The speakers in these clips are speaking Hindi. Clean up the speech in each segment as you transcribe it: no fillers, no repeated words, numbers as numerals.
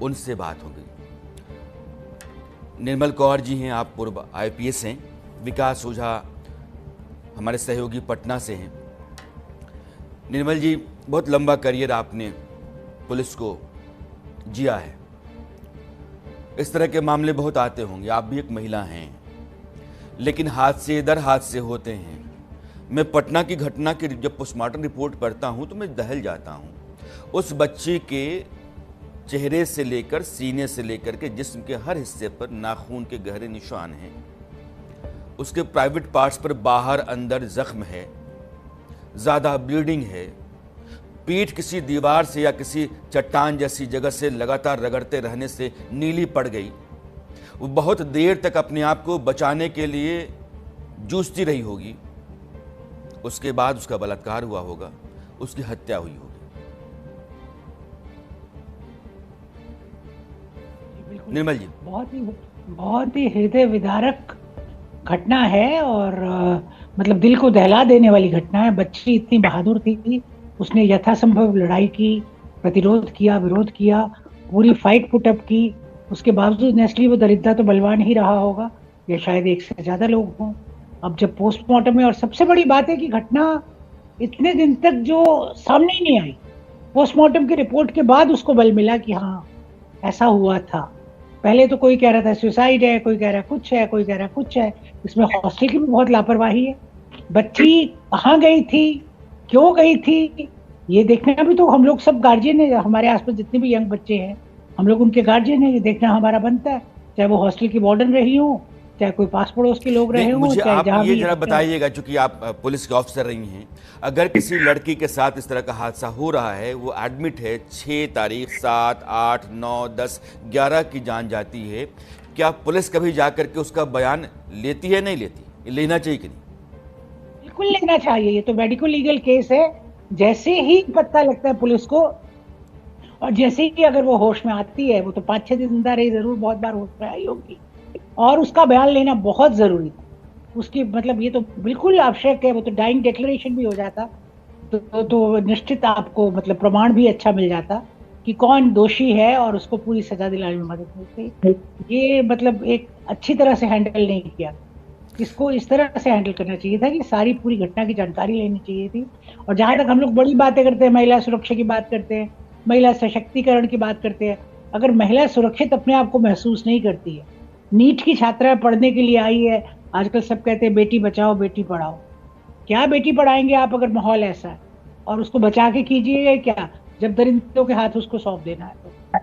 उनसे बात हो गई। निर्मल कौर जी हैं, आप पूर्व IPS हैं। विकास ओझा हमारे सहयोगी पटना से हैं। निर्मल जी, बहुत लंबा करियर आपने पुलिस को जिया है। इस तरह के मामले बहुत आते होंगे, आप भी एक महिला हैं, लेकिन हादसे दर हादसे होते हैं। मैं पटना की घटना की जब पोस्टमार्टम रिपोर्ट पढ़ता हूं तो मैं दहल जाता हूं। उस बच्ची के चेहरे से लेकर सीने से लेकर के जिस्म के हर हिस्से पर नाखून के गहरे निशान हैं। उसके प्राइवेट पार्ट्स पर बाहर अंदर जख्म है, ज़्यादा ब्लीडिंग है। पीठ किसी दीवार से या किसी चट्टान जैसी जगह से लगातार रगड़ते रहने से नीली पड़ गई। वो बहुत देर तक अपने आप को बचाने के लिए जूझती रही होगी। उसके बाद उसका बलात्कार हुआ होगा, उसकी हत्या हुई होगी। निर्मल जी, बहुत ही हृदय विदारक घटना है और मतलब दिल को दहला देने वाली घटना है। बच्ची इतनी बहादुर थी, उसने यथासंभव लड़ाई की, प्रतिरोध किया, विरोध किया, पूरी फाइट पुटअप की। उसके बावजूद नेस्ली वो दरिद्र तो बलवान ही रहा होगा, या शायद एक से ज्यादा लोग हों। अब जब पोस्टमार्टम में, और सबसे बड़ी बात है कि घटना इतने दिन तक जो सामने ही नहीं आई, पोस्टमार्टम की रिपोर्ट के बाद उसको बल मिला कि हाँ ऐसा हुआ था। पहले तो कोई कह रहा था सुसाइड है, कोई कह रहा कुछ है, कोई कह रहा कुछ है। इसमें हॉस्टल की भी बहुत लापरवाही है। बच्ची कहाँ गई थी, क्यों गई थी, ये देखना भी तो हम लोग सब गार्जियन है। हमारे आसपास जितने भी यंग बच्चे हैं, हम लोग उनके गार्जियन है, ये देखना हमारा बनता है। चाहे वो हॉस्टल की वार्डन रही हो, चाहे कोई पास पड़ोस के लोग रहे नहीं, हो, मुझे चाहे आप जहाँ ये भी जरा बताइएगा, चूंकि आप पुलिस के ऑफिसर रही हैं, अगर किसी लड़की के साथ इस तरह का हादसा हो रहा है, वो एडमिट है, 6 तारीख, 7, 8, 9, 10, 11 की जान जाती है, क्या पुलिस कभी जाकर के उसका बयान लेती है, नहीं लेती? लेना चाहिए कि नहीं? बिल्कुल लेना चाहिए। ये तो मेडिको लीगल केस है। जैसे ही पता लगता है पुलिस को, और जैसे ही अगर वो होश में आती है, वो तो 5-6 दिन जिंदा रही जरूर, बहुत बार होश में आई होगी, और उसका बयान लेना बहुत जरूरी था। उसकी मतलब ये तो बिल्कुल आवश्यक है। वो तो डाइंग डिक्लेरेशन भी हो जाता तो निश्चित आपको मतलब प्रमाण भी अच्छा मिल जाता कि कौन दोषी है, और उसको पूरी सजा दिलाने में मदद मिलती। ये मतलब एक अच्छी तरह से हैंडल नहीं किया। इसको इस तरह से हैंडल करना चाहिए था कि सारी पूरी घटना की जानकारी लेनी चाहिए थी। और जहां तक हम लोग बड़ी बातें करते हैं, महिला सुरक्षा की बात करते हैं, महिला सशक्तिकरण की बात करते हैं, अगर महिला सुरक्षित अपने आप को महसूस नहीं करती है, नीट की छात्रा पढ़ने के लिए आई है, आजकल सब कहते हैं बेटी बचाओ बेटी पढ़ाओ, क्या बेटी पढ़ाएंगे आप अगर माहौल ऐसा है? और उसको बचा के कीजिएगा क्या, जब दरिंदों के हाथ उसको सौंप देना है?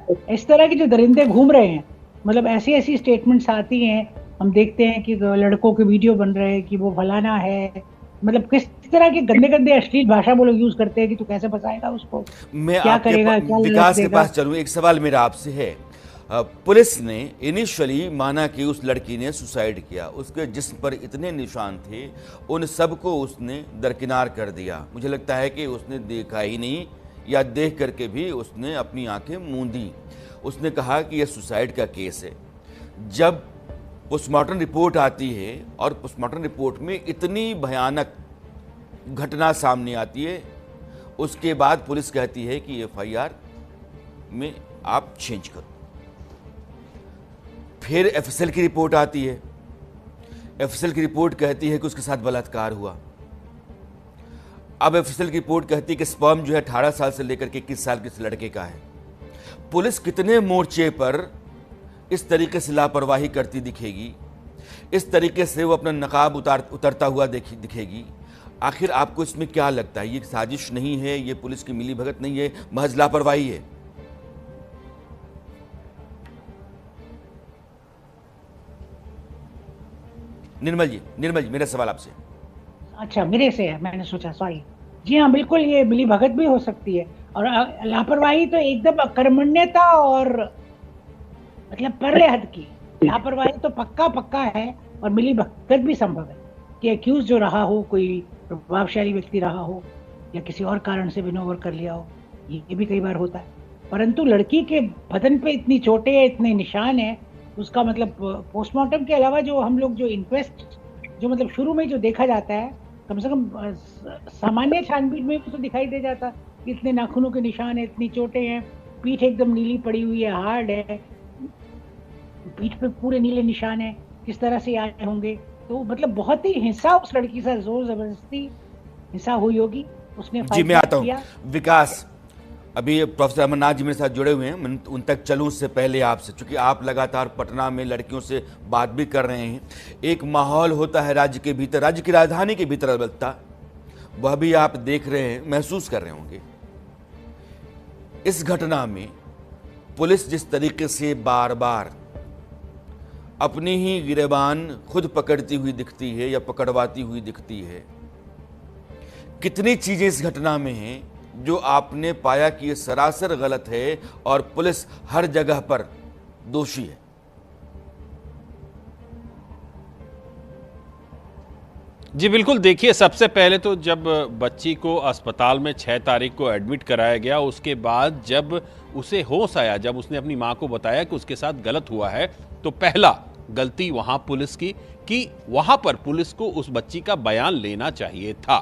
तो इस तरह के जो दरिंदे घूम रहे हैं, मतलब ऐसी ऐसी स्टेटमेंट्स आती हैं, हम देखते हैं कि लड़कों के वीडियो बन रहे हैं कि वो फलाना है, मतलब किस तरह के गंदे गंदे अश्लील भाषा वो लोग यूज करते हैं कि तू कैसे बचाएगा उसको, मैं क्या आपके करेगा, क्या लालच विकास के देगा। पास चलूं। एक सवाल मेरा आपसे है। पुलिस ने इनिशियली माना कि उस लड़की ने सुसाइड किया, उसके जिस्म पर इतने निशान थे, उन सबको उसने दरकिनार कर दिया। मुझे लगता है कि उसने देखा ही नहीं, या देख करके भी उसने अपनी आंखें मूंदी। उसने कहा कि यह सुसाइड का केस है। जब पोस्टमार्टम रिपोर्ट आती है और पोस्टमार्टम रिपोर्ट में इतनी भयानक घटना सामने आती है, उसके बाद पुलिस कहती है कि FIR में आप चेंज करो। फिर FSL की रिपोर्ट आती है। FSL की रिपोर्ट कहती है कि उसके साथ बलात्कार हुआ। अब FSL की रिपोर्ट कहती है कि स्पर्म जो है 18 साल से लेकर के 21 साल के इस लड़के का है। पुलिस कितने मोर्चे पर इस तरीके से लापरवाही करती दिखेगी, इस तरीके से वो अपना नकाब उतरता हुआ दिखेगी? आखिर आपको इसमें क्या लगता है? ये साजिश नहीं है, ये पुलिस की मिलीभगत नहीं है, महज लापरवाही है? निर्मल जी, मेरा सवाल आपसे। अच्छा, मेरे से है, मैंने सोचा सॉरी। जी हाँ, बिल्कुल ये मिली भगत भी हो सकती है, और लापरवाही तो एकदम अकर्मण्यता और मतलब परले हद की लापरवाही तो पक्का पक्का है। और मिली भगत भी संभव है कि एक्यूज जो रहा हो, कोई प्रभावशाली व्यक्ति रहा हो, या किसी और कारण से विन ओवर कर लिया हो, ये भी कई बार होता है। परंतु लड़की के बदन पे इतनी चोटें हैं, इतने निशान हैं, उसका मतलब पोस्टमार्टम के अलावा जो हम लोग जो इंक्वेस्ट, जो मतलब शुरू में जो देखा जाता है, कम से कम सामान्य छानबीन में भी तो दिखाई दे जाता कि इतने नाखूनों के निशान है, इतनी चोटें हैं, पीठ एकदम नीली पड़ी हुई है, हार्ड है, पीठ पे पूरे नीले निशान है, किस तरह से आए होंगे। तो मतलब बहुत ही हिंसा उस लड़की से, जोर जबरदस्ती हिंसा हुई होगी, उसने जी फाइट मैं आता हूँ किया। विकास। अभी प्रोफेसर अमरनाथ जी मेरे साथ जुड़े हुए हैं, मैं उन तक चलूं उससे पहले आपसे, क्योंकि आप लगातार पटना में लड़कियों से बात भी कर रहे हैं। एक माहौल होता है राज्य के भीतर, राज्य की राजधानी के भीतर अलबत्ता, वह भी आप देख रहे हैं, महसूस कर रहे होंगे। इस घटना में पुलिस जिस तरीके से बार बार अपनी ही गिरेबान खुद पकड़ती हुई दिखती है या पकड़वाती हुई दिखती है, कितनी चीजें इस घटना में हैं जो आपने पाया कि ये सरासर गलत है और पुलिस हर जगह पर दोषी है। जी बिल्कुल, देखिए सबसे पहले तो जब बच्ची को अस्पताल में 6 तारीख को एडमिट कराया गया, उसके बाद जब उसे होश आया, जब उसने अपनी मां को बताया कि उसके साथ गलत हुआ है, तो पहला गलती वहां पुलिस की कि वहां पर पुलिस को उस बच्ची का बयान लेना चाहिए था।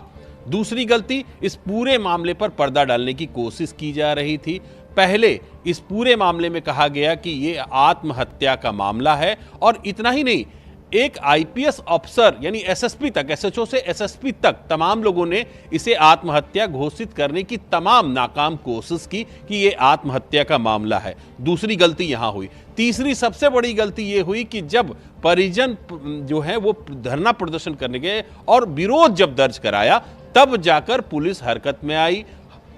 दूसरी गलती, इस पूरे मामले पर पर्दा डालने की कोशिश की जा रही थी। पहले इस पूरे मामले में कहा गया कि ये आत्महत्या का मामला है, और इतना ही नहीं, एक आईपीएस अफसर यानी एसएसपी तक, एसएचओ से एसएसपी तक तमाम लोगों ने इसे आत्महत्या घोषित करने की तमाम नाकाम कोशिश की कि ये आत्महत्या का मामला है। दूसरी गलती यहां हुई। तीसरी सबसे बड़ी गलती ये हुई कि जब परिजन जो है वो धरना प्रदर्शन करने गए और विरोध जब दर्ज कराया, तब जाकर पुलिस हरकत में आई,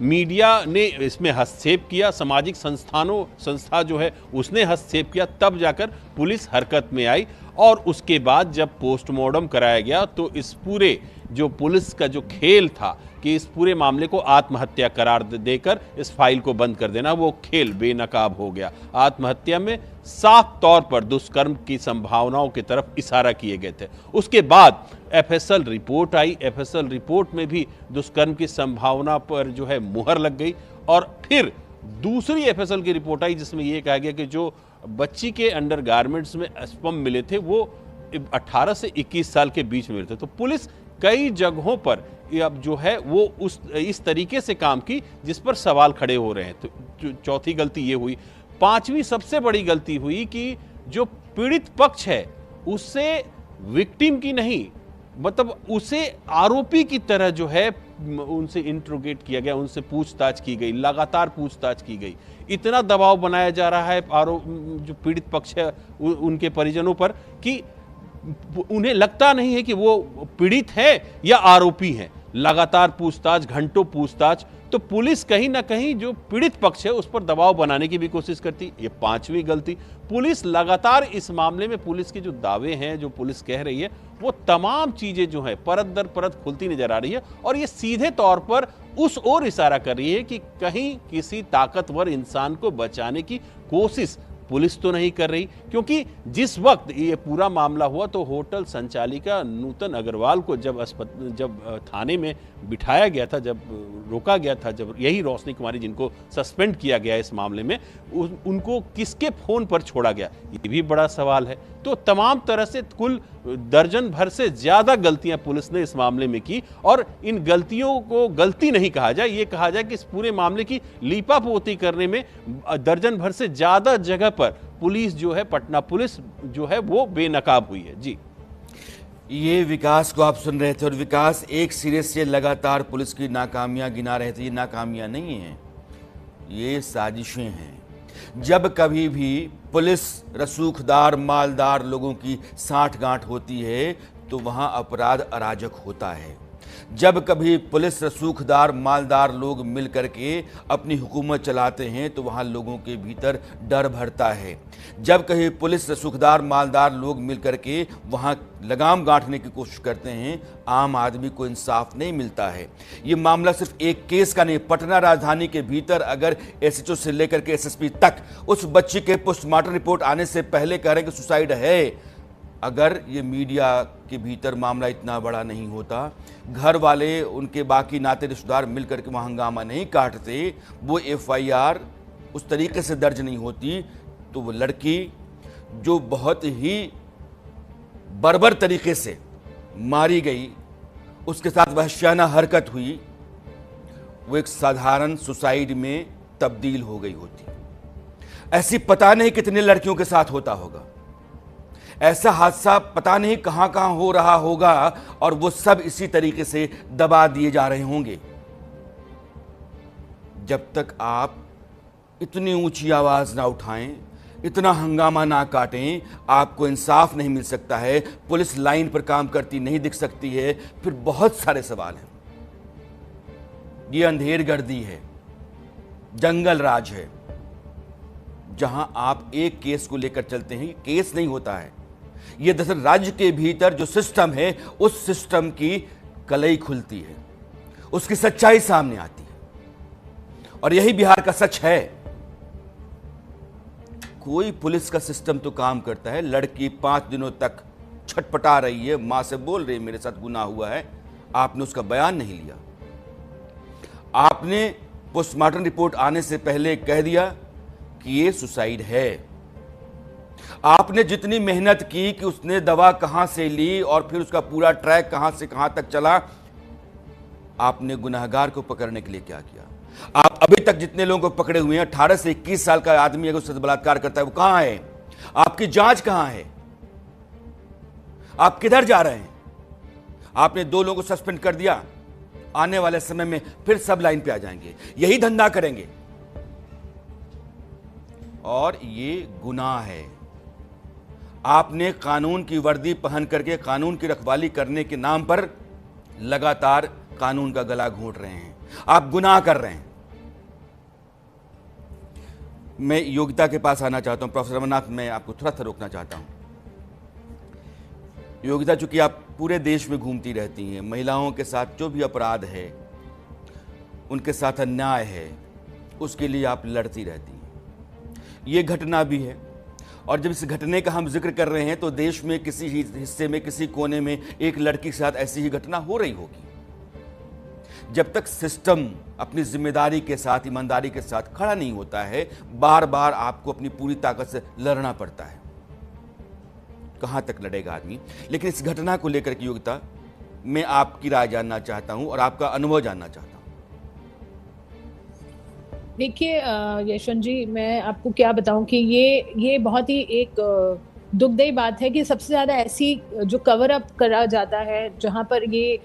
मीडिया ने इसमें हस्तक्षेप किया, सामाजिक संस्था जो है उसने हस्तक्षेप किया, तब जाकर पुलिस हरकत में आई। और उसके बाद जब पोस्टमार्टम कराया गया तो इस पूरे जो पुलिस का जो खेल था कि इस पूरे मामले को आत्महत्या करार देकर इस फाइल को बंद कर देना, वो खेल बेनकाब हो गया। आत्महत्या में साफ तौर पर दुष्कर्म की संभावनाओं की तरफ इशारा किए गए थे। उसके बाद एफएसएल रिपोर्ट आई, एफएसएल रिपोर्ट में भी दुष्कर्म की संभावना पर जो है मुहर लग गई। और फिर दूसरी एफएसएल की रिपोर्ट आई जिसमें यह कहा गया कि जो बच्ची के अंडरगारमेंट्स में स्पर्म मिले थे वो 18 से 21 साल के बीच में मिले थे। तो पुलिस कई जगहों पर अब जो है वो इस तरीके से काम की जिस पर सवाल खड़े हो रहे हैं। तो चौथी गलती ये हुई। पांचवी सबसे बड़ी गलती हुई कि जो पीड़ित पक्ष है उससे विक्टिम की नहीं, मतलब उसे आरोपी की तरह जो है उनसे इंट्रोगेट किया गया, उनसे पूछताछ की गई, लगातार पूछताछ की गई। इतना दबाव बनाया जा रहा है जो पीड़ित पक्ष है उनके परिजनों पर कि उन्हें लगता नहीं है कि वो पीड़ित है या आरोपी है। लगातार पूछताछ, घंटों पूछताछ। तो पुलिस कहीं ना कहीं जो पीड़ित पक्ष है उस पर दबाव बनाने की भी कोशिश करती। ये पांचवी गलती। पुलिस लगातार इस मामले में पुलिस के जो दावे हैं, जो पुलिस कह रही है, वो तमाम चीजें जो है परत दर परत खुलती नजर आ रही है और ये सीधे तौर पर उस ओर इशारा कर रही है कि कहीं किसी ताकतवर इंसान को बचाने की कोशिश पुलिस तो नहीं कर रही। क्योंकि जिस वक्त ये पूरा मामला हुआ तो होटल संचालिका नूतन अग्रवाल को जब थाने में बिठाया गया था, जब रोका गया था, जब यही रोशनी कुमारी जिनको सस्पेंड किया गया इस मामले में, उनको किसके फोन पर छोड़ा गया, ये भी बड़ा सवाल है। तो तमाम तरह से कुल दर्जन भर से ज्यादा गलतियां पुलिस ने इस मामले में की और इन गलतियों को गलती नहीं कहा जाए, ये कहा जाए कि इस पूरे मामले की लीपापोती करने में दर्जन भर से ज्यादा जगह पर पुलिस जो है, पटना पुलिस जो है वो बेनकाब हुई है। जी, ये विकास को आप सुन रहे थे और विकास एक सिरे से लगातार पुलिस की नाकामियां गिना रहे थे। ये नाकामियां नहीं हैं, ये साजिशें हैं। जब कभी भी पुलिस रसूखदार मालदार लोगों की साठगांठ होती है तो वहां अपराध अराजक होता है। जब कभी पुलिस रसूखदार मालदार लोग मिल करके अपनी हुकूमत चलाते हैं तो वहां लोगों के भीतर डर भरता है। जब कभी पुलिस रसूखदार मालदार लोग मिल करके वहां लगाम गांठने की कोशिश करते हैं, आम आदमी को इंसाफ नहीं मिलता है। ये मामला सिर्फ एक केस का नहीं, पटना राजधानी के भीतर अगर एसएचओ से लेकर के एसएसपी तक उस बच्ची के पोस्टमार्टम रिपोर्ट आने से पहले कह रहे हैं कि सुसाइड है। अगर ये मीडिया के भीतर मामला इतना बड़ा नहीं होता, घर वाले उनके बाकी नाते रिश्तेदार मिलकर के वहाँ हंगामा नहीं काटते, वो एफआईआर उस तरीके से दर्ज नहीं होती, तो वो लड़की जो बहुत ही बर्बर तरीके से मारी गई, उसके साथ वहशियाना हरकत हुई, वो एक साधारण सुसाइड में तब्दील हो गई होती। ऐसी पता नहीं कितने लड़कियों के साथ होता होगा, ऐसा हादसा पता नहीं कहां कहां हो रहा होगा, और वो सब इसी तरीके से दबा दिए जा रहे होंगे। जब तक आप इतनी ऊंची आवाज ना उठाएं, इतना हंगामा ना काटें, आपको इंसाफ नहीं मिल सकता है। पुलिस लाइन पर काम करती नहीं दिख सकती है। फिर बहुत सारे सवाल हैं। ये अंधेर गर्दी है, जंगल राज है, जहां आप एक केस को लेकर चलते हैं। केस नहीं होता है ये, दरअसल राज्य के भीतर जो सिस्टम है, उस सिस्टम की कलई खुलती है, उसकी सच्चाई सामने आती है। और यही बिहार का सच है। कोई पुलिस का सिस्टम तो काम करता है। लड़की 5 दिनों तक छटपटा रही है, मां से बोल रही है मेरे साथ गुनाह हुआ है, आपने उसका बयान नहीं लिया। आपने पोस्टमार्टम रिपोर्ट आने से पहले कह दिया कि ये सुसाइड है। आपने जितनी मेहनत की कि उसने दवा कहां से ली और फिर उसका पूरा ट्रैक कहां से कहां तक चला, आपने गुनहगार को पकड़ने के लिए क्या किया? आप अभी तक जितने लोगों को पकड़े हुए हैं, 18 से 21 साल का आदमी अगर उससे बलात्कार करता है, वो कहां है? आपकी जांच कहां है? आप किधर जा रहे हैं? आपने 2 लोगों को सस्पेंड कर दिया, आने वाले समय में फिर सब लाइन पे आ जाएंगे, यही धंधा करेंगे। और ये गुनाह है। आपने कानून की वर्दी पहन करके कानून की रखवाली करने के नाम पर लगातार कानून का गला घोंट रहे हैं। आप गुनाह कर रहे हैं। मैं योगिता के पास आना चाहता हूं। प्रोफेसर अमरनाथ, मैं आपको थोड़ा सा रोकना चाहता हूं। योगिता, चूंकि आप पूरे देश में घूमती रहती हैं, महिलाओं के साथ जो भी अपराध है, उनके साथ अन्याय है, उसके लिए आप लड़ती रहती हैं। ये घटना भी है, और जब इस घटने का हम जिक्र कर रहे हैं तो देश में किसी हिस्से में, किसी कोने में एक लड़की के साथ ऐसी ही घटना हो रही होगी। जब तक सिस्टम अपनी जिम्मेदारी के साथ, ईमानदारी के साथ खड़ा नहीं होता है, बार बार आपको अपनी पूरी ताकत से लड़ना पड़ता है। कहां तक लड़ेगा आदमी? लेकिन इस घटना को लेकर के योगिता, मैं आपकी राय जानना चाहता हूं और आपका अनुभव जानना चाहता हूं। देखिए यशवंत जी, मैं आपको क्या बताऊं कि ये बहुत ही एक दुखदाई बात है कि सबसे ज़्यादा ऐसी जो कवर अप करा जाता है, जहां पर ये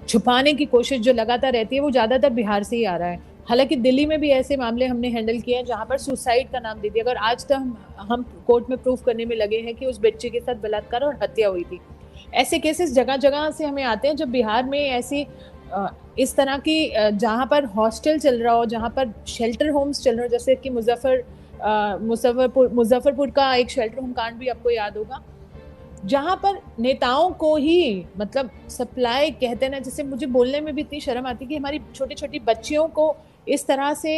छुपाने की कोशिश जो लगातार रहती है, वो ज़्यादातर बिहार से ही आ रहा है। हालांकि दिल्ली में भी ऐसे मामले हमने हैंडल किए हैं जहां पर सुसाइड का नाम दे दिया। अगर आज तक हम कोर्ट में प्रूफ करने में लगे हैं कि उस बच्चे के साथ बलात्कार और हत्या हुई थी। ऐसे केसेस जगह जगह से हमें आते हैं। जब बिहार में ऐसी इस तरह की जहाँ पर हॉस्टल चल रहा हो, जहाँ पर शेल्टर होम्स चल रहे हो, जैसे कि मुजफ्फरपुर का एक शेल्टर होम कांड भी आपको याद होगा, जहाँ पर नेताओं को ही मतलब सप्लाई कहते हैं ना, जिससे मुझे बोलने में भी इतनी शर्म आती है कि हमारी छोटी छोटी बच्चियों को इस तरह से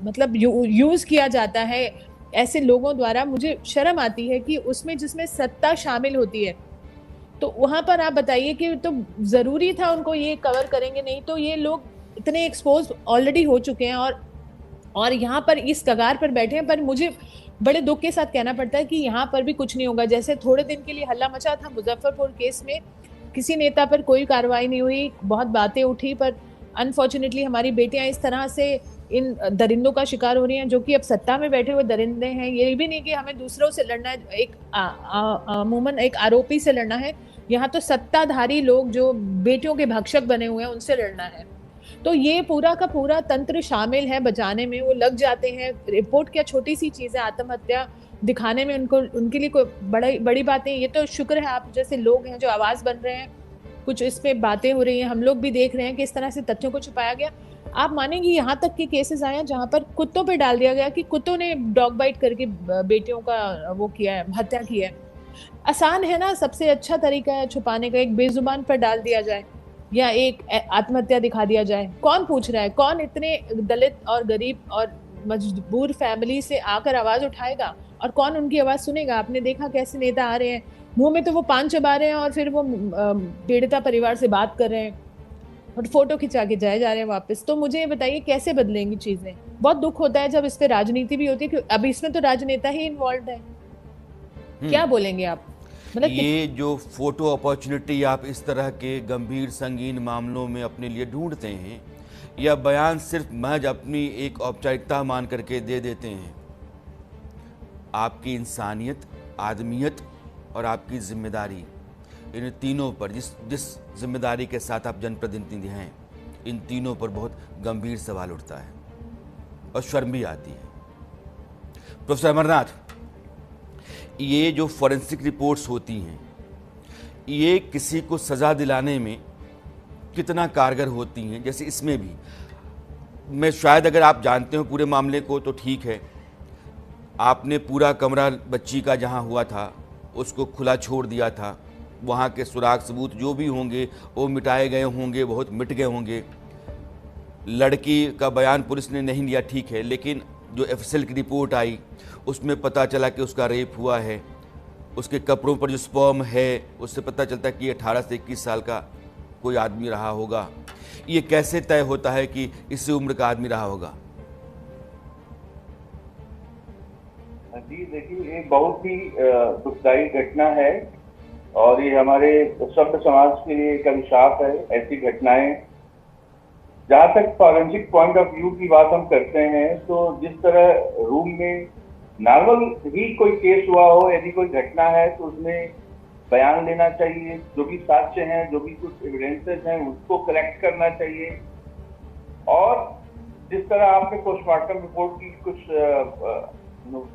मतलब यूज किया जाता है ऐसे लोगों द्वारा। मुझे शर्म आती है कि उसमें जिसमें सत्ता शामिल होती है, तो वहां पर आप बताइए कि तो जरूरी था उनको ये कवर करेंगे? नहीं तो ये लोग इतने एक्सपोज ऑलरेडी हो चुके हैं और यहाँ पर इस कगार पर बैठे हैं। पर मुझे बड़े दुख के साथ कहना पड़ता है कि यहाँ पर भी कुछ नहीं होगा। जैसे थोड़े दिन के लिए हल्ला मचा था मुजफ्फरपुर केस में, किसी नेता पर कोई कार्रवाई नहीं हुई, बहुत बातें उठी, पर अनफॉर्चुनेटली हमारी बेटियां इस तरह से इन दरिंदों का शिकार हो रही हैं, जो कि अब सत्ता में बैठे हुए दरिंदे हैं। ये भी नहीं कि हमें दूसरों से लड़ना है, एक अमूमन एक आरोपी से लड़ना है। यहाँ तो सत्ताधारी लोग जो बेटियों के भक्षक बने हुए हैं, उनसे लड़ना है। तो ये पूरा का पूरा तंत्र शामिल है बचाने में। वो लग जाते हैं। रिपोर्ट क्या छोटी सी चीज़ है, आत्महत्या दिखाने में उनके लिए कोई बड़ी बात नहीं। ये तो शुक्र है आप जैसे लोग हैं जो आवाज़ बन रहे हैं, कुछ इस पे बातें हो रही हैं, हम लोग भी देख रहे हैं कि इस तरह से तथ्यों को छुपाया गया। आप मानेंगे यहाँ तक के केसेस आए हैं जहाँ पर कुत्तों पे डाल दिया गया कि कुत्तों ने डॉग बाइट करके बेटियों का वो किया है, हत्या की है। आसान है ना, सबसे अच्छा तरीका है छुपाने का, एक बेजुबान पर डाल दिया जाए या एक आत्महत्या दिखा दिया जाए। कौन पूछ रहा है? कौन इतने दलित और गरीब और मजबूर फैमिली से आकर आवाज उठाएगा और कौन उनकी आवाज सुनेगा? आपने देखा कैसे नेता आ रहे हैं, मुंह में तो वो पान चबा रहे हैं और फिर वो पीड़िता परिवार से बात कर रहे हैं और फोटो खिंचा के जाए जा रहे हैं वापस। तो मुझे ये बताइए कैसे बदलेंगी चीजें? बहुत दुख होता है जब इस पे राजनीति भी होती है, क्योंकि अभी इसमें तो राजनेता ही इन्वॉल्व है। क्या बोलेंगे आप? मतलब ये जो फोटो अपॉर्चुनिटी आप इस तरह के गंभीर संगीन मामलों में अपने लिए ढूंढते हैं, यह बयान सिर्फ महज अपनी एक औपचारिकता मान करके दे देते हैं। आपकी इंसानियत, आदमियत और आपकी जिम्मेदारी, इन तीनों पर जिस जिम्मेदारी के साथ आप जनप्रतिनिधि हैं, इन तीनों पर बहुत गंभीर सवाल उठता है और शर्म भी आती है। प्रोफेसर अमरनाथ, ये जो फॉरेंसिक रिपोर्ट्स होती हैं, ये किसी को सज़ा दिलाने में कितना कारगर होती हैं? जैसे इसमें भी मैं शायद, अगर आप जानते हो पूरे मामले को तो ठीक है, आपने पूरा कमरा बच्ची का जहां हुआ था उसको खुला छोड़ दिया था, वहां के सुराग सबूत जो भी होंगे वो मिटाए गए होंगे, बहुत मिट गए होंगे। लड़की का बयान पुलिस ने नहीं लिया, ठीक है, लेकिन जो एफएसएल की रिपोर्ट आई उसमें पता चला कि उसका रेप हुआ है। उसके कपड़ों पर जो स्पर्म है उससे पता चलता है कि 18 से 21 साल का कोई आदमी रहा होगा। ये कैसे तय होता है कि इसी उम्र का आदमी रहा होगा? जी देखिए, ये बहुत ही दुखदायी घटना है और ये हमारे सभ्य समाज के लिए एक अभिशाप है। ऐसी घटनाएं, जहाँ तक फॉरेंसिक पॉइंट ऑफ व्यू की बात हम करते हैं, तो जिस तरह रूम में नॉर्मल ही कोई केस हुआ हो, यदि कोई घटना है तो उसमें बयान लेना चाहिए, जो भी साक्ष्य हैं, जो भी कुछ एविडेंसेस हैं उसको कलेक्ट करना चाहिए। और जिस तरह आपने पोस्टमार्टम रिपोर्ट की कुछ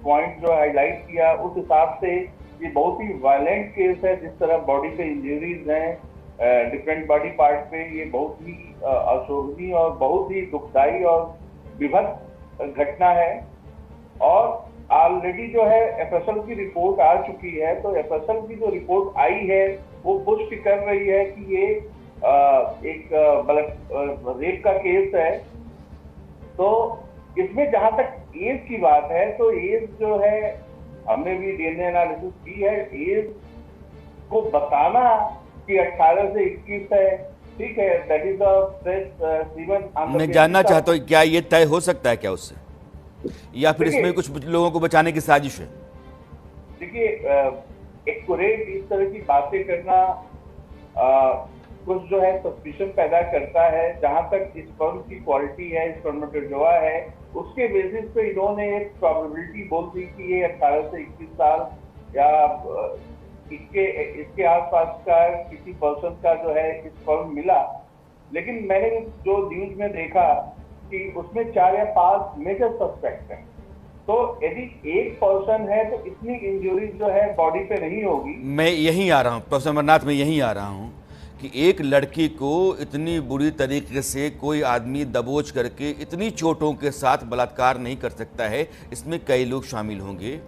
पॉइंट जो हाईलाइट किया, उस हिसाब से ये बहुत ही वायलेंट केस है। जिस तरह बॉडी पे इंजरीज हैं डिफरेंट बॉडी पार्ट पे, ये बहुत ही अशोभनीय और बहुत ही दुखदाई और विभत्स घटना है। और ऑलरेडी जो है एफएसएल की रिपोर्ट आ चुकी है, तो एफएसएल की जो रिपोर्ट आई है वो पुष्टि कर रही है कि ये एक रेप का केस है। तो इसमें जहां तक एज की बात है, तो एज जो है, हमने भी डीएनए एनालिसिस की है, एज को बताना कि 18 से 21 है, ठीक है, दैट इज मैं जानना चाहता हूँ, क्या ये तय हो सकता है क्या उससे, या फिर इसमें कुछ लोगों को बचाने की साजिश है? देखिए, एक्यूरेट इस तरह की बातें करना कुछ जो है सस्पिशन पैदा करता है। जहां तक स्पर्म की क्वालिटी है, स्पर्मेटोजोआ है, उसके बेसिस पे इन्होंने एक प्रोबेबिलिटी बोल दी कि ये 18 से 21 साल या इसके आसपास का किसी पर्सन का जो है स्पर्म मिला। लेकिन मैंने जो न्यूज में देखा कि उसमें 4 या 5 मेजर सस्पेक्ट हैं। तो यदि एक पर्सन है तो इतनी इंजरीज जो है बॉडी पे नहीं होगी। मैं यहीं आ रहा हूँ प्रोफेसर अमरनाथ, मैं यहीं आ रहा हूँ कि एक लड़की को इतनी बुरी तरीके से कोई आदमी दबोच करके इतनी चोटों के साथ बलात्कार नहीं कर सकता है। इसमें कई लोग शामिल होंगे।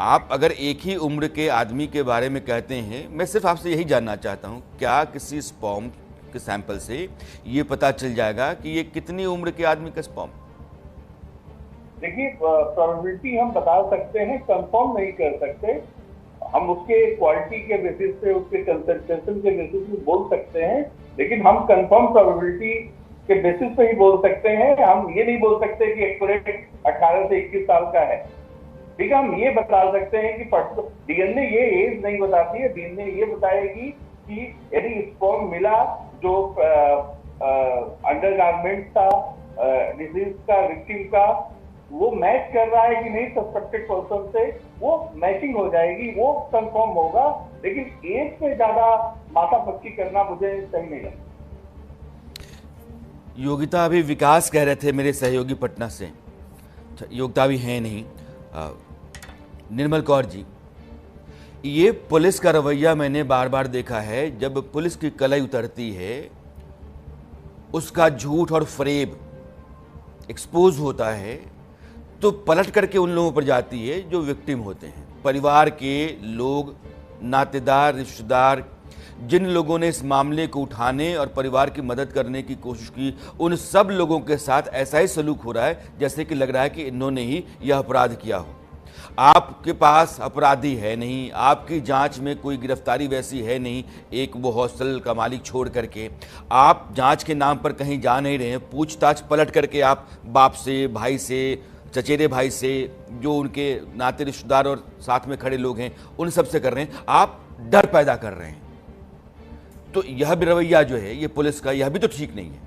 आप अगर एक ही उम्र के आदमी के बारे में कहते हैं, मैं सिर्फ आपसे यही जानना चाहता हूँ, क्या किसी स्पर्म के सैंपल से ये पता चल जाएगा कि ये कितनी उम्र के आदमी का स्पर्म? देखिए, प्रोबेबिलिटी हम बता सकते हैं, कंफर्म नहीं कर सकते। हम उसके क्वालिटी के बेसिस पे, उसके कंसंट्रेशन के बेसिस पे बोल सकते हैं, लेकिन हम कंफर्म प्रोबेबिलिटी के बेसिस पे ही बोल सकते हैं। हम ये नहीं बोल सकते कि एक्यूरेट 18 से 21 साल का है, ठीक है। हम ये बता सकते हैं कि डीएनए ये एज नहीं बताती है, डीएनए ये बताएगी कि यदि स्पर्म मिला जो अंडरगारमेंट था डिजीज का, विक्टिम का, वो मैच कर रहा है कि नहीं सस्पेक्टेड पर्सन से, वो मैचिंग हो जाएगी, वो कंफर्म होगा। लेकिन एज पे ज्यादा माथा पच्ची करना मुझे सही नहीं लगता। योगिता अभी विकास कह रहे थे, मेरे सहयोगी पटना से, योगिता भी है नहीं, निर्मल कौर जी, ये पुलिस का रवैया मैंने बार बार देखा है। जब पुलिस की कलई उतरती है, उसका झूठ और फरेब एक्सपोज होता है, तो पलट करके उन लोगों पर जाती है जो विक्टिम होते हैं। परिवार के लोग, नातेदार, रिश्तेदार, जिन लोगों ने इस मामले को उठाने और परिवार की मदद करने की कोशिश की, उन सब लोगों के साथ ऐसा ही सलूक हो रहा है जैसे कि लग रहा है कि इन्होंने ही यह अपराध किया हो। आपके पास अपराधी है नहीं, आपकी जांच में कोई गिरफ्तारी वैसी है नहीं, एक वो हॉस्टल का मालिक छोड़ करके आप जांच के नाम पर कहीं जा नहीं रहे हैं। पूछताछ पलट करके आप बाप से, भाई से, चचेरे भाई से, जो उनके नाते रिश्तेदार और साथ में खड़े लोग हैं, उन सब से कर रहे हैं। आप डर पैदा कर रहे हैं। तो यह भी रवैया जो है ये पुलिस का, यह भी तो ठीक नहीं है।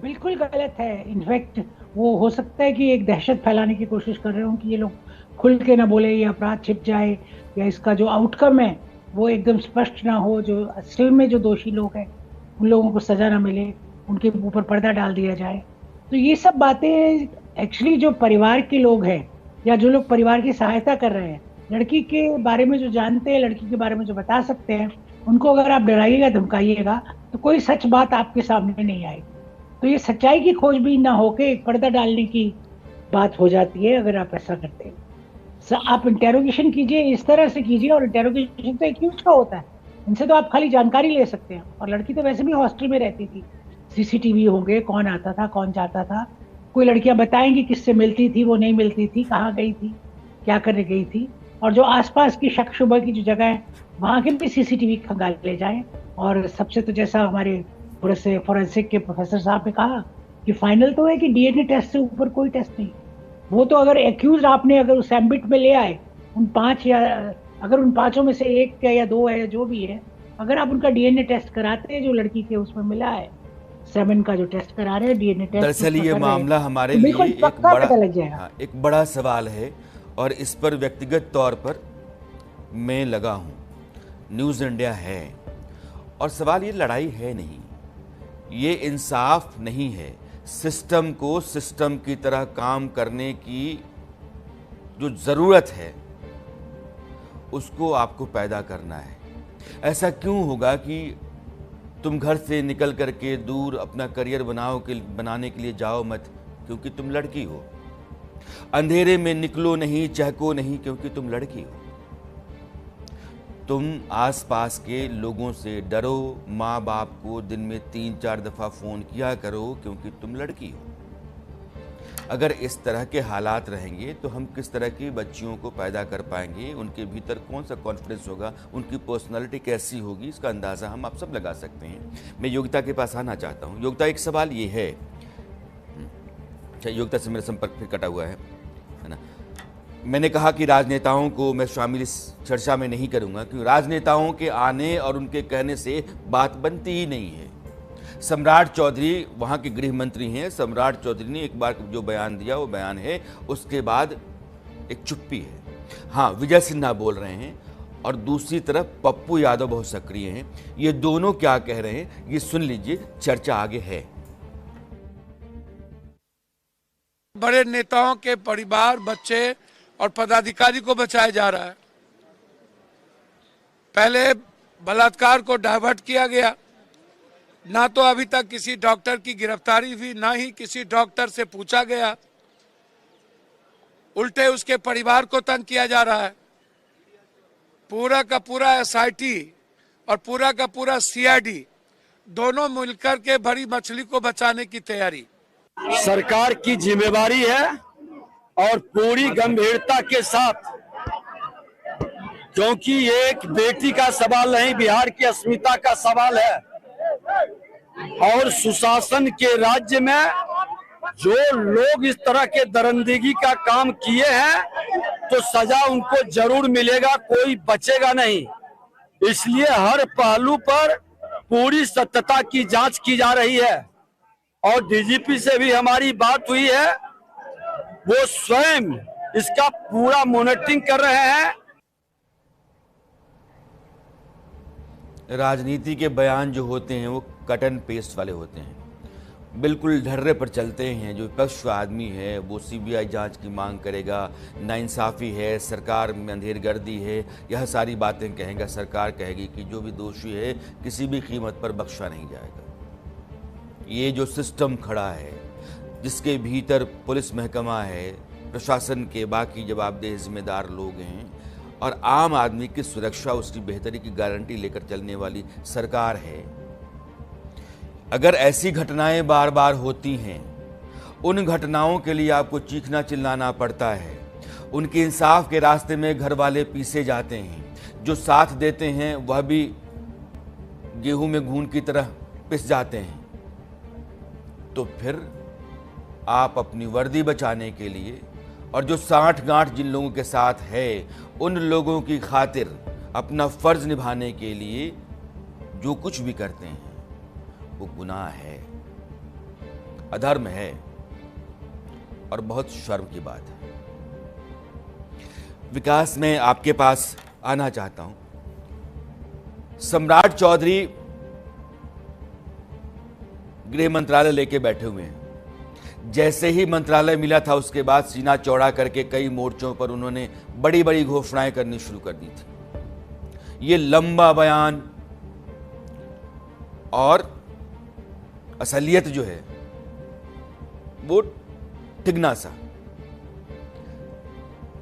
बिल्कुल गलत है। इनफैक्ट वो हो सकता है कि एक दहशत फैलाने की कोशिश कर रहे हो कि ये लोग खुल के ना बोले, ये अपराध छिप जाए, या इसका जो आउटकम है वो एकदम स्पष्ट ना हो, जो असल में जो दोषी लोग हैं उन लोगों को सजा ना मिले, उनके ऊपर पर्दा डाल दिया जाए। तो ये सब बातें एक्चुअली जो परिवार के लोग हैं या जो लोग परिवार की सहायता कर रहे हैं, लड़की के बारे में जो जानते हैं, लड़की के बारे में जो बता सकते हैं, उनको अगर आप डराइएगा धमकाइएगा तो कोई सच बात आपके सामने नहीं आएगी। तो ये सच्चाई की खोजबीन ना होके एक पर्दा डालने की बात हो जाती है अगर आप ऐसा करते हैं। आप इंटेरोगेशन कीजिए, इस तरह से कीजिए, और इंटेरोगेशन तो एक्यूज का होता है, इनसे तो आप खाली जानकारी ले सकते हैं। और लड़की तो वैसे भी हॉस्टल में रहती थी, सीसीटीवी होंगे, कौन आता था कौन जाता था, कोई लड़कियां बताएंगी किससे मिलती थी, वो नहीं मिलती थी, कहाँ गई थी, क्या करने गई थी। और जो आसपास की शक शुबा की जो जगह है वहां के भी सीसीटीवी खंगाले जाए। और सबसे तो जैसा हमारे थोड़े से फोरेंसिक के प्रोफेसर साहब ने कहा कि फाइनल तो है कि डीएनए टेस्ट से ऊपर कोई टेस्ट नहीं। वो तो अगर एक्यूज आपने अगर उस एम्बिट में ले आए, उन 5 या अगर उन 5 में से 1 या 2 है, जो भी है, अगर आप उनका डीएनए टेस्ट कराते हैं जो लड़की के उसमें मिला है, 7 का जो टेस्ट करा रहे हैं डीएनए टेस्ट, दरअसल ये मामला हमारे तो लिए एक पक्का बड़ा पता लग जाएगा। एक बड़ा सवाल है और इस पर व्यक्तिगत तौर पर मैं लगा हूँ। न्यूज़ इंडिया है और सवाल ये लड़ाई है नहीं, ये इंसाफ नहीं है। सिस्टम को सिस्टम की तरह काम करने की जो ज़रूरत है उसको आपको पैदा करना है। ऐसा क्यों होगा कि तुम घर से निकल करके दूर अपना करियर बनाने के लिए जाओ मत क्योंकि तुम लड़की हो। अंधेरे में निकलो नहीं, चहको नहीं क्योंकि तुम लड़की हो। तुम आसपास के लोगों से डरो, माँ बाप को दिन में 3-4 दफ़ा फ़ोन किया करो क्योंकि तुम लड़की हो। अगर इस तरह के हालात रहेंगे तो हम किस तरह की बच्चियों को पैदा कर पाएंगे, उनके भीतर कौन सा कॉन्फिडेंस होगा, उनकी पर्सनालिटी कैसी होगी, इसका अंदाज़ा हम आप सब लगा सकते हैं। मैं योगिता के पास आना चाहता हूँ। योगिता, एक सवाल ये है, योगिता से मेरा संपर्क फिर कटा हुआ है ना। मैंने कहा कि राजनेताओं को मैं शामिल इस चर्चा में नहीं करूंगा क्योंकि राजनेताओं के आने और उनके कहने से बात बनती ही नहीं है। सम्राट चौधरी वहाँ के गृह मंत्री हैं। सम्राट चौधरी ने एक बार जो बयान दिया वो बयान है, उसके बाद एक चुप्पी है। हाँ, विजय सिन्हा बोल रहे हैं और दूसरी तरफ पप्पू यादव बहुत सक्रिय हैं। ये दोनों क्या कह रहे हैं ये सुन लीजिए, चर्चा आगे है। बड़े नेताओं के परिवार, बच्चे और पदाधिकारी को बचाया जा रहा है। पहले बलात्कार को डाइवर्ट किया गया, ना तो अभी तक किसी डॉक्टर की गिरफ्तारी हुई, ना ही किसी डॉक्टर से पूछा गया। उल्टे उसके परिवार को तंग किया जा रहा है। पूरा का पूरा एसआईटी और पूरा का पूरा सीआईडी दोनों मिलकर के बड़ी मछली को बचाने की तैयारी। सरकार की जिम्मेवारी है और पूरी गंभीरता के साथ, क्योंकि ये एक बेटी का सवाल नहीं, बिहार की अस्मिता का सवाल है। और सुशासन के राज्य में जो लोग इस तरह के दरिंदगी का काम किए हैं तो सजा उनको जरूर मिलेगा, कोई बचेगा नहीं। इसलिए हर पहलू पर पूरी सत्यता की जांच की जा रही है और डीजीपी से भी हमारी बात हुई है, वो स्वयं इसका पूरा मॉनिटरिंग कर रहे हैं। राजनीति के बयान जो होते हैं वो कट एंड पेस्ट वाले होते हैं, बिल्कुल ढर्रे पर चलते हैं। जो विपक्ष का आदमी है वो सीबीआई जांच की मांग करेगा, नाइंसाफ़ी है, सरकार में अंधेरगर्दी है, यह सारी बातें कहेगा। सरकार कहेगी कि जो भी दोषी है किसी भी कीमत पर बख्शा नहीं जाएगा। ये जो सिस्टम खड़ा है जिसके भीतर पुलिस महकमा है, प्रशासन के बाकी जवाबदेह जिम्मेदार लोग हैं और आम आदमी की सुरक्षा, उसकी बेहतरी की गारंटी लेकर चलने वाली सरकार है। अगर ऐसी घटनाएं बार बार होती हैं, उन घटनाओं के लिए आपको चीखना चिल्लाना पड़ता है, उनके इंसाफ के रास्ते में घर वाले पीसे जाते हैं, जो साथ देते हैं वह भी गेहूं में घून की तरह पिस जाते हैं, तो फिर आप अपनी वर्दी बचाने के लिए और जो साठ गांठ जिन लोगों के साथ है उन लोगों की खातिर अपना फर्ज निभाने के लिए जो कुछ भी करते हैं वो गुनाह है। अधर्म है और बहुत शर्म की बात है। विकास, में आपके पास आना चाहता हूं। सम्राट चौधरी गृह मंत्रालय लेके बैठे हुए हैं। जैसे ही मंत्रालय मिला था उसके बाद सीना चौड़ा करके कई मोर्चों पर उन्होंने बड़ी बड़ी घोषणाएं करनी शुरू कर दी थी। ये लंबा बयान और असलियत जो है वो तिगना सा।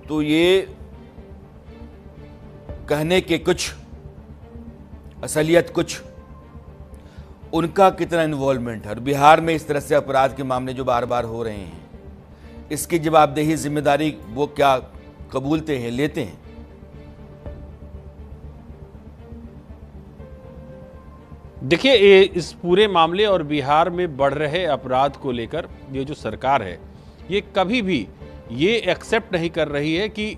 तो ये कहने के कुछ, असलियत कुछ, उनका कितना इन्वॉल्वमेंट है। और बिहार में इस तरह से अपराध के मामले जो बार बार हो रहे हैं, इसकी जवाबदेही, जिम्मेदारी वो क्या कबूलते हैं, लेते हैं? देखिए, इस पूरे मामले और बिहार में बढ़ रहे अपराध को लेकर ये जो सरकार है, ये कभी भी ये एक्सेप्ट नहीं कर रही है कि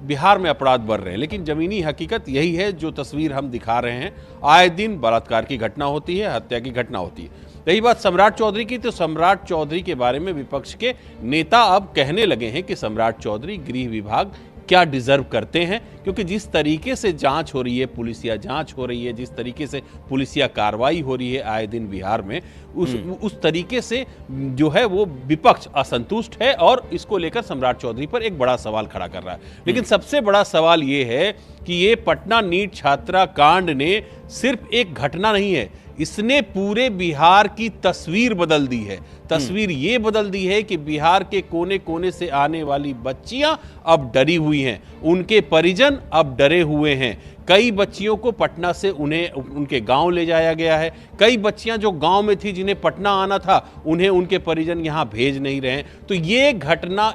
बिहार में अपराध बढ़ रहे हैं। लेकिन जमीनी हकीकत यही है जो तस्वीर हम दिखा रहे हैं। आए दिन बलात्कार की घटना होती है, हत्या की घटना होती है। रही बात सम्राट चौधरी की, तो सम्राट चौधरी के बारे में विपक्ष के नेता अब कहने लगे हैं कि सम्राट चौधरी गृह विभाग क्या डिजर्व करते हैं, क्योंकि जिस तरीके से जांच हो रही है, पुलिसिया जांच हो रही है, जिस तरीके से पुलिसिया कार्रवाई हो रही है आए दिन बिहार में, उस तरीके से जो है वो विपक्ष असंतुष्ट है और इसको लेकर सम्राट चौधरी पर एक बड़ा सवाल खड़ा कर रहा है। लेकिन सबसे बड़ा सवाल ये है कि ये पटना नीट छात्रा कांड ने सिर्फ एक घटना नहीं है, इसने पूरे बिहार की तस्वीर बदल दी है। तस्वीर ये बदल दी है कि बिहार के कोने कोने से आने वाली बच्चियां अब डरी हुई हैं, उनके परिजन अब डरे हुए हैं। कई बच्चियों को पटना से उन्हें उनके गांव ले जाया गया है। कई बच्चियां जो गांव में थी, जिन्हें पटना आना था, उन्हें उनके परिजन यहां भेज नहीं रहे हैं। तो ये घटना,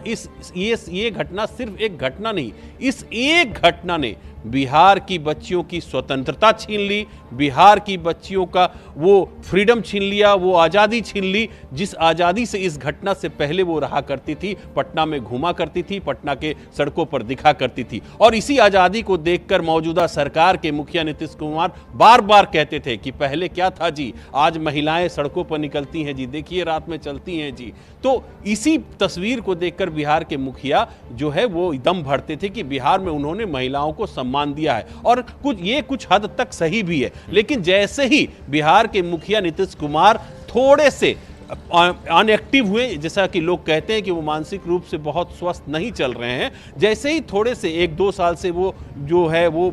ये घटना सिर्फ एक घटना नहीं, इस एक घटना ने बिहार की बच्चियों की स्वतंत्रता छीन ली, बिहार की बच्चियों का वो फ्रीडम छीन लिया, वो आज़ादी छीन ली जिस आज़ादी से इस घटना से पहले वो रहा करती थी, पटना में घूमा करती थी, पटना के सड़कों पर दिखा करती थी। और इसी आज़ादी को देखकर मौजूदा सरकार के मुखिया नीतीश कुमार बार बार कहते थे कि पहले क्या था जी, आज महिलाएं सड़कों पर निकलती हैं जी, देखिए रात में चलती हैं जी। तो इसी तस्वीर को देखकर बिहार के मुखिया जो है वो दम भरते थे कि बिहार में उन्होंने महिलाओं को सम्मान दिया है, और कुछ हद तक सही भी है। लेकिन जैसे ही बिहार के मुखिया नीतीश कुमार थोड़े से अनएक्टिव हुए, जैसा कि लोग कहते हैं कि वो मानसिक रूप से बहुत स्वस्थ नहीं चल रहे हैं, जैसे ही थोड़े से 1-2 साल से वो जो है वो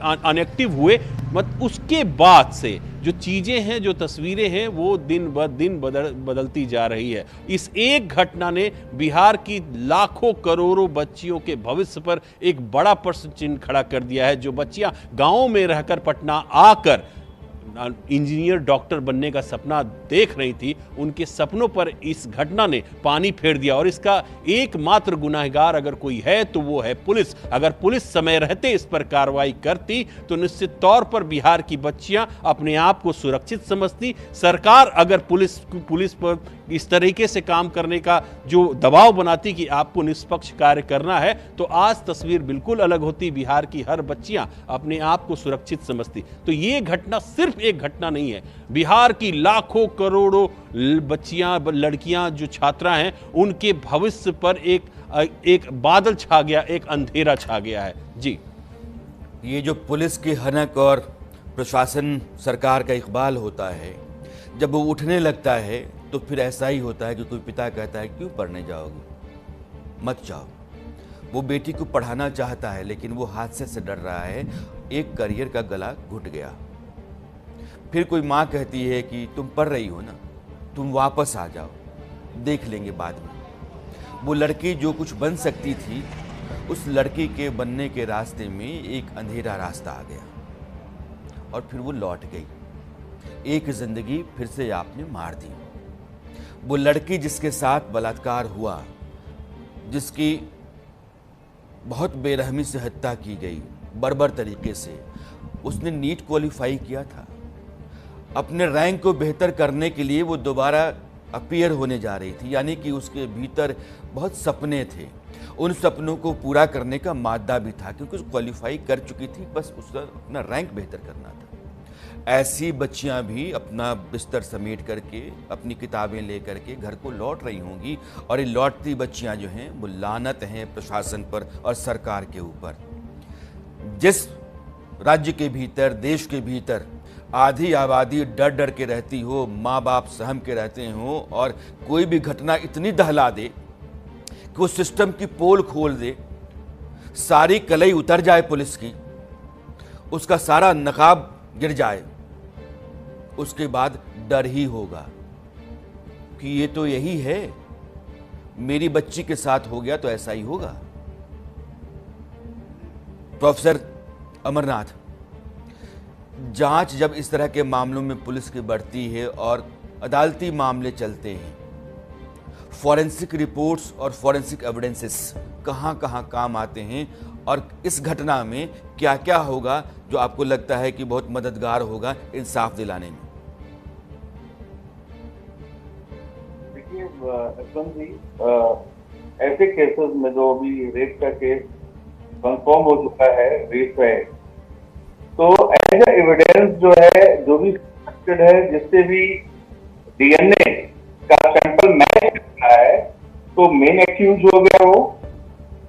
अनएक्टिव हुए, उसके बाद से जो चीजें हैं, जो तस्वीरें हैं, वो दिन ब दिन बदलती जा रही है। इस एक घटना ने बिहार की लाखों करोड़ों बच्चियों के भविष्य पर एक बड़ा प्रश्न चिन्ह खड़ा कर दिया है। जो बच्चियां गांवों में रहकर पटना आकर इंजीनियर, डॉक्टर बनने का सपना देख रही थी, उनके सपनों पर इस घटना ने पानी फेर दिया। और इसका एकमात्र गुनाहगार अगर कोई है तो वो है पुलिस। अगर पुलिस समय रहते इस पर कार्रवाई करती तो निश्चित तौर पर बिहार की बच्चियां अपने आप को सुरक्षित समझती। सरकार अगर पुलिस पर इस तरीके से काम करने का जो दबाव बनाती कि आपको निष्पक्ष कार्य करना है, तो आज तस्वीर बिल्कुल अलग होती। बिहार की हर बच्चियां अपने आप को सुरक्षित समझती। तो ये घटना सिर्फ एक घटना नहीं है, बिहार की लाखों करोड़ों बच्चियां, लड़कियां जो छात्रा हैं, उनके भविष्य पर एक बादल छा गया, एक अंधेरा छा गया है। जी, ये जो पुलिस की हनक और प्रशासन, सरकार का इकबाल होता है, जब वो उठने लगता है तो फिर ऐसा ही होता है कि कोई पिता कहता है क्यों पढ़ने जाओगे, मत जाओ। वो बेटी को पढ़ाना चाहता है लेकिन वो हादसे से डर रहा है, एक करियर का गला घुट गया। फिर कोई माँ कहती है कि तुम पढ़ रही हो ना, तुम वापस आ जाओ, देख लेंगे बाद में। वो लड़की जो कुछ बन सकती थी, उस लड़की के बनने के रास्ते में एक अंधेरा रास्ता आ गया और फिर वो लौट गई। एक जिंदगी फिर से आपने मार दी। वो लड़की जिसके साथ बलात्कार हुआ, जिसकी बहुत बेरहमी से हत्या की गई, बर्बर तरीके से, उसने नीट क्वालिफाई किया था। अपने रैंक को बेहतर करने के लिए वो दोबारा अपीयर होने जा रही थी, यानी कि उसके भीतर बहुत सपने थे। उन सपनों को पूरा करने का मादा भी था, क्योंकि उस क्वालिफाई कर चुकी थी, बस उसका अपना रैंक बेहतर करना था। ऐसी बच्चियां भी अपना बिस्तर समेट करके, अपनी किताबें लेकर के घर को लौट रही होंगी, और ये लौटती बच्चियां जो हैं वो लानत हैं प्रशासन पर और सरकार के ऊपर। जिस राज्य के भीतर, देश के भीतर आधी आबादी डर डर के रहती हो, माँ बाप सहम के रहते हो, और कोई भी घटना इतनी दहला दे कि वो सिस्टम की पोल खोल दे, सारी कलई उतर जाए पुलिस की, उसका सारा नकाब गिर जाए, उसके बाद डर ही होगा कि ये तो यही है, मेरी बच्ची के साथ हो गया तो ऐसा ही होगा। प्रोफेसर अमरनाथ, जांच जब इस तरह के मामलों में पुलिस की बढ़ती है और अदालती मामले चलते हैं, फॉरेंसिक रिपोर्ट्स और फॉरेंसिक एविडेंसेस कहां कहां काम आते हैं, और इस घटना में क्या क्या होगा जो आपको लगता है कि बहुत मददगार होगा इंसाफ दिलाने में? देखिए अकरम जी, ऐसे केसेस में जो अभी रेप का केस कंफर्म हो चुका है, रेप है, तो ऐसा एविडेंस जो है, जो भी सस्पेक्टेड है, जिससे भी डीएनए का सैंपल मैच करना है, तो मेन एक्यूज हो गया वो,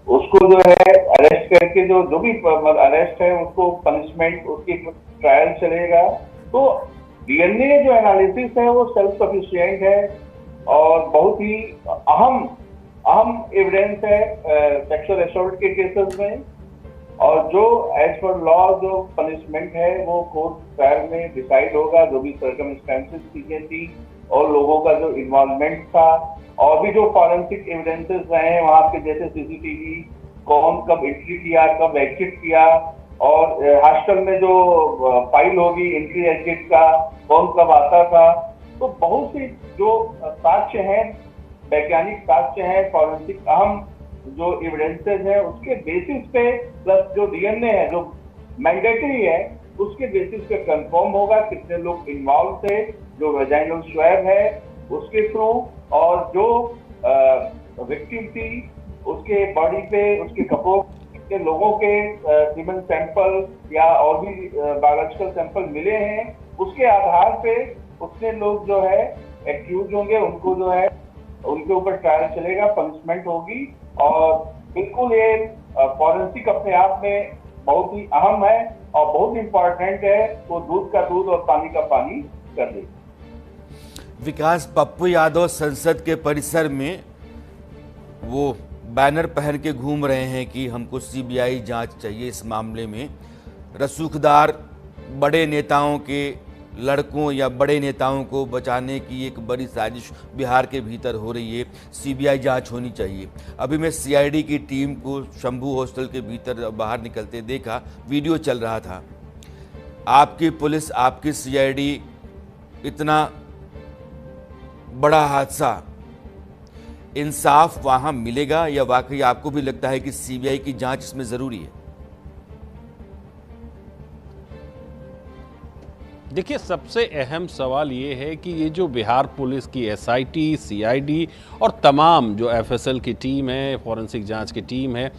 उसको जो है अरेस्ट करके जो भी अरेस्ट है उसको पनिशमेंट, उसकी ट्रायल चलेगा। तो डीएनए जो एनालिसिस है वो सेल्फ सफिशिएंट है और बहुत ही अहम एविडेंस है सेक्सुअल असॉल्ट के केसेस में, और जो एज पर लॉ जो पनिशमेंट है वो कोर्ट ट्रायल में डिसाइड होगा, जो भी सर्कमस्टेंसेस चीजें थी और लोगों का जो इन्वॉल्वमेंट था, और भी जो फॉरेंसिक एविडेंसेस रहे वहां पे, जैसे सीसीटीवी, कौन कब एंट्री किया, कब एग्जिट किया, और हॉस्टल में जो फाइल होगी एंट्री एग्जिट का, कौन कब आता था, तो बहुत सी जो साक्ष्य हैं, वैज्ञानिक साक्ष्य हैं, फॉरेंसिक अहम जो एविडेंसेस है, उसके बेसिस पे प्लस जो डीएनए है जो मैंडेटरी है, उसके बेसिस पे कंफर्म होगा कितने लोग इन्वॉल्व थे, जो वेजाइनल स्वैब है उसके थ्रू, और जो विक्टिम थी उसके बॉडी पे, उसके कपड़ों के लोगों के सीमेन सैंपल या और भी बायोलॉजिकल सैंपल मिले हैं, उसके आधार पे उतने लोग जो है एक्यूज होंगे, उनको जो है उनके ऊपर ट्रायल चलेगा, पनिशमेंट होगी। और बिल्कुल ये फॉरेंसिक अपने आप में बहुत ही अहम है और बहुत इंपॉर्टेंट है, वो दूध का दूध और पानी का पानी कर दे। विकास, पप्पू यादव संसद के परिसर में वो बैनर पहन के घूम रहे हैं कि हमको सीबीआई जांच चाहिए इस मामले में। रसूखदार बड़े नेताओं के लड़कों या बड़े नेताओं को बचाने की एक बड़ी साजिश बिहार के भीतर हो रही है, सीबीआई जांच होनी चाहिए। अभी मैं सीआईडी की टीम को शंभू हॉस्टल के भीतर बाहर निकलते देखा, वीडियो चल रहा था। आपकी पुलिस, आपकी सीआईडी, इतना बड़ा हादसा, इंसाफ वहां मिलेगा या वाकई आपको भी लगता है कि सीबीआई की जांच इसमें जरूरी है? देखिए, सबसे अहम सवाल ये है कि ये जो बिहार पुलिस की एसआईटी, सीआईडी और तमाम जो एफएसएल की टीम है, फॉरेंसिक जांच की टीम है,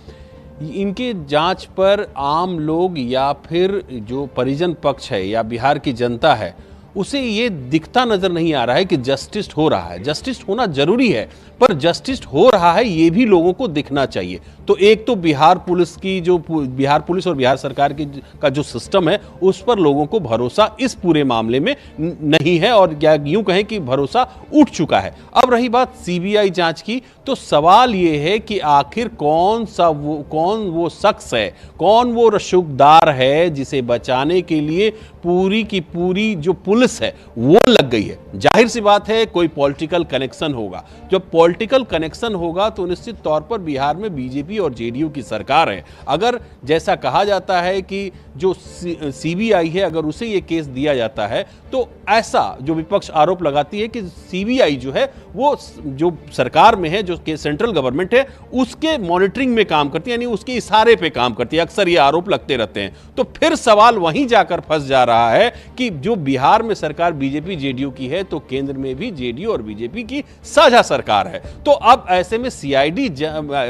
इनके जांच पर आम लोग या फिर जो परिजन पक्ष है या बिहार की जनता है, उसे ये दिखता नजर नहीं आ रहा है कि जस्टिस हो रहा है। जस्टिस होना जरूरी है, पर जस्टिस हो रहा है ये भी लोगों को दिखना चाहिए। तो एक तो बिहार पुलिस की जो बिहार पुलिस और बिहार सरकार की का जो सिस्टम है, उस पर लोगों को भरोसा इस पूरे मामले में नहीं है, और या यूं कहें कि भरोसा उठ चुका है। अब रही बात सीबीआई जांच की, तो सवाल ये है कि आखिर कौन वो शख्स है, कौन वो रसूखदार है जिसे बचाने के लिए पूरी की पूरी जो पुलिस है वो लग गई है। जाहिर सी बात है कोई पॉलिटिकल कनेक्शन होगा। जब पॉलिटिकल कनेक्शन होगा तो निश्चित तौर पर बिहार में बीजेपी और जेडीयू की सरकार है। अगर जैसा कहा जाता है कि जो सीबीआई है, अगर उसे ये केस दिया जाता है, तो ऐसा जो विपक्ष आरोप लगाती है कि सीबीआई जो है वो जो सरकार में है, जो सेंट्रल गवर्नमेंट है, उसके मॉनिटरिंग में काम करती है, यानी उसके इशारे पे काम करती है। अक्सर ये आरोप लगते रहते हैं। तो फिर सवाल वहीं जाकर फंस जा रहा है कि जो बिहार में सरकार बीजेपी जेडीयू की है, तो केंद्र में भी जेडीयू और बीजेपी की साझा सरकार है। तो अब ऐसे में सीआईडी,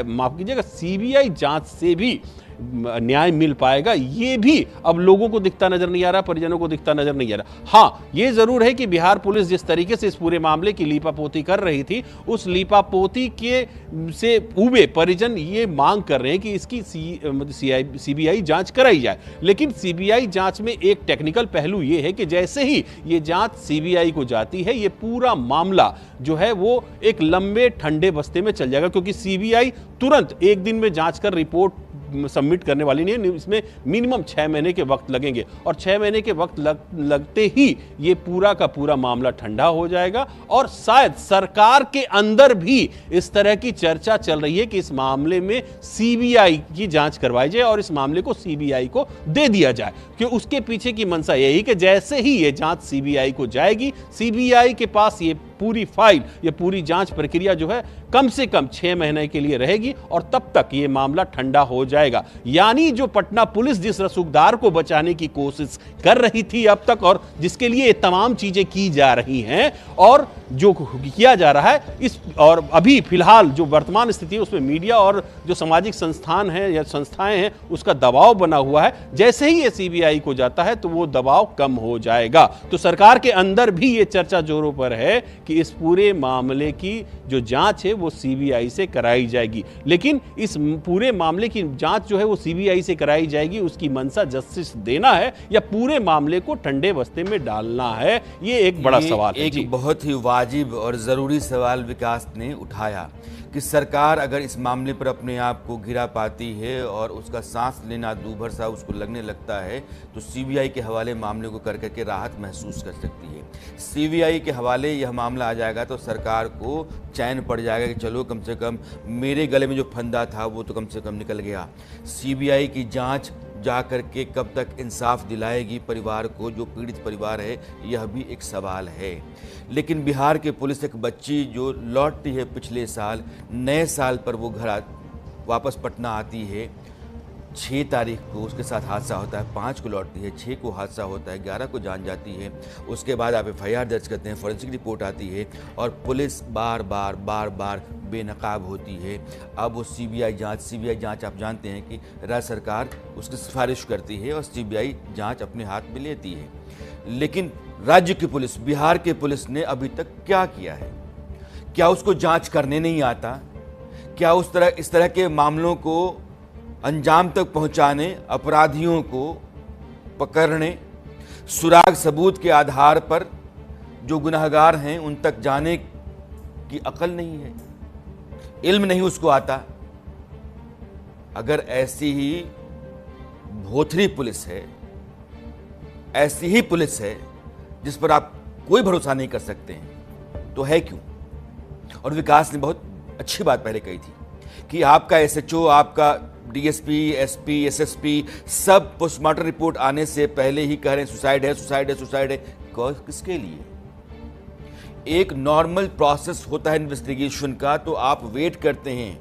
माफ कीजिएगा, सीबीआई जांच से भी न्याय मिल पाएगा, ये भी अब लोगों को दिखता नजर नहीं आ रहा, परिजनों को दिखता नजर नहीं आ रहा। हाँ, ये जरूर है कि बिहार पुलिस जिस तरीके से इस पूरे मामले की लीपापोती कर रही थी, उस लीपापोती के से उबे परिजन ये मांग कर रहे हैं कि इसकी सीबीआई जांच कराई जाए। लेकिन सीबीआई जांच में एक टेक्निकल पहलू ये है कि जैसे ही ये जांच सीबीआई को जाती है, ये पूरा मामला जो है वो एक लंबे ठंडे बस्ते में चल जाएगा, क्योंकि सीबीआई तुरंत एक दिन में जांच कर रिपोर्ट सबमिट करने वाली नहीं है। इसमें मिनिमम 6 महीने के वक्त लगेंगे, और 6 महीने के वक्त लगते ही ये पूरा का पूरा मामला ठंडा हो जाएगा। और शायद सरकार के अंदर भी इस तरह की चर्चा चल रही है कि इस मामले में सीबीआई की जांच करवाई जाए और इस मामले को सीबीआई को दे दिया जाए, कि उसके पीछे की मंशा यही कि जैसे ही ये जांच सीबीआई को जाएगी, सीबीआई के पास ये पूरी फाइल, ये पूरी जांच प्रक्रिया जो है कम से कम 6 महीने के लिए रहेगी, और तब तक ये मामला ठंडा हो जाएगा। यानी जो पटना पुलिस जिस रसूखदार को बचाने की कोशिश कर रही थी अब तक, और जिसके लिए ये तमाम चीजें की जा रही हैं और जो किया जा रहा है, इस और अभी फिलहाल जो वर्तमान स्थिति है उसमें मीडिया और जो सामाजिक संस्थान हैं या संस्थाएं हैं उसका दबाव बना हुआ है। जैसे ही ये सीबीआई को जाता है तो वो दबाव कम हो जाएगा। तो सरकार के अंदर भी ये चर्चा जोरों पर है कि इस पूरे मामले की जो जांच है वो सीबीआई से कराई जाएगी। लेकिन इस पूरे मामले की जांच जो है वो सीबीआई से कराई जाएगी, उसकी मंशा जस्टिस देना है या पूरे मामले को ठंडे बस्ते में डालना है, ये एक बड़ा सवाल है। एक बहुत ही वाजिब और ज़रूरी सवाल विकास ने उठाया कि सरकार अगर इस मामले पर अपने आप को घिरा पाती है और उसका सांस लेना दूभर सा उसको लगने लगता है, तो सीबीआई के हवाले मामले को कर करके राहत महसूस कर सकती है। सीबीआई के हवाले यह मामला आ जाएगा तो सरकार को चैन पड़ जाएगा कि चलो कम से कम मेरे गले में जो फंदा था वो तो कम से कम निकल गया। सीबीआई की जांच जा कर के कब तक इंसाफ दिलाएगी परिवार को, जो पीड़ित परिवार है, यह भी एक सवाल है। लेकिन बिहार के पुलिस एक बच्ची जो लौटती है पिछले साल, नए साल पर वो घर वापस पटना आती है, 6 तारीख को उसके साथ हादसा होता है, 5 को लौटती है, 6 को हादसा होता है, 11 को जान जाती है। उसके बाद आप FIR दर्ज करते हैं, फॉरेंसिक रिपोर्ट आती है और पुलिस बार बार बेनकाब होती है। अब वो सीबीआई जांच आप जानते हैं कि राज्य सरकार उसकी सिफारिश करती है और सीबीआई जांच अपने हाथ में लेती है। लेकिन राज्य की पुलिस, बिहार के पुलिस ने अभी तक क्या किया है? क्या उसको जांच करने नहीं आता? क्या इस तरह के मामलों को अंजाम तक पहुंचाने, अपराधियों को पकड़ने, सुराग सबूत के आधार पर जो गुनहगार हैं उन तक जाने की अकल नहीं है, इल्म नहीं उसको आता? अगर ऐसी ही भोथरी पुलिस है, ऐसी ही पुलिस है जिस पर आप कोई भरोसा नहीं कर सकते हैं, तो है क्यों? और विकास ने बहुत अच्छी बात पहले कही थी कि आपका SHO, आपका DSP, SP, SSP सब पोस्टमार्टम रिपोर्ट आने से पहले ही कह रहे हैं सुसाइड है। किसके लिए? एक नॉर्मल प्रोसेस होता है इन्वेस्टिगेशन का, तो आप वेट करते हैं।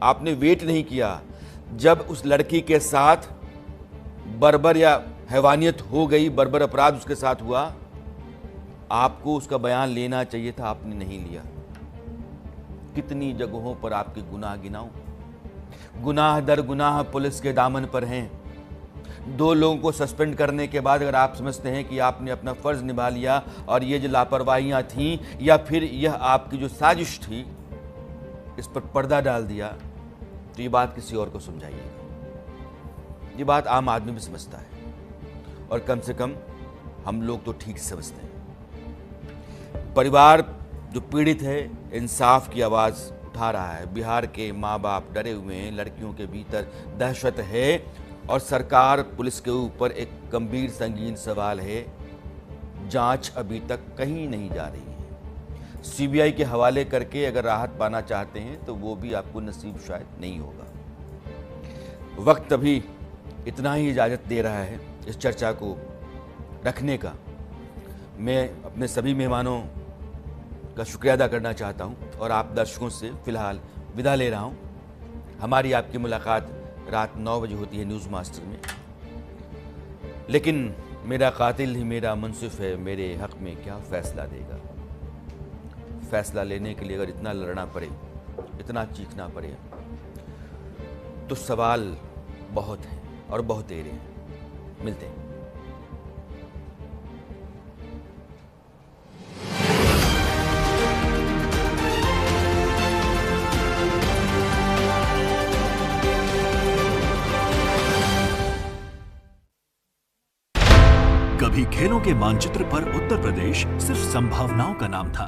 आपने वेट नहीं किया। जब उस लड़की के साथ बर्बर या हैवानियत हो गई, बर्बर अपराध उसके साथ हुआ, आपको उसका बयान लेना चाहिए था, आपने नहीं लिया। कितनी जगहों पर आपके गुनाह गिनाऊं? गुनाह दर गुनाह पुलिस के दामन पर हैं। 2 लोगों को सस्पेंड करने के बाद अगर आप समझते हैं कि आपने अपना फर्ज निभा लिया और ये जो लापरवाहियां थीं या फिर यह आपकी जो साजिश थी इस पर पर्दा डाल दिया, तो ये बात किसी और को समझाइएगा। ये बात आम आदमी भी समझता है और कम से कम हम लोग तो ठीक समझते हैं। परिवार जो पीड़ित है इंसाफ की आवाज़ उठा रहा है। बिहार के माँ बाप डरे हुए हैं, लड़कियों के भीतर दहशत है और सरकार पुलिस के ऊपर एक गंभीर संगीन सवाल है। जांच अभी तक कहीं नहीं जा रही है। सीबीआई के हवाले करके अगर राहत पाना चाहते हैं तो वो भी आपको नसीब शायद नहीं होगा। वक्त अभी इतना ही इजाज़त दे रहा है इस चर्चा को रखने का। मैं अपने सभी मेहमानों का शुक्रिया अदा करना चाहता हूं और आप दर्शकों से फिलहाल विदा ले रहा हूं। हमारी आपकी मुलाकात रात 9 बजे होती है न्यूज़ मास्टर में, लेकिन मेरा कातिल ही मेरा मुंसिफ है, मेरे हक में क्या फैसला देगा। फैसला लेने के लिए अगर इतना लड़ना पड़े, इतना चीखना पड़े, तो सवाल बहुत हैं और बहुत देर हैं। मिलते हैं। कभी खेलों के मानचित्र पर उत्तर प्रदेश सिर्फ संभावनाओं का नाम था।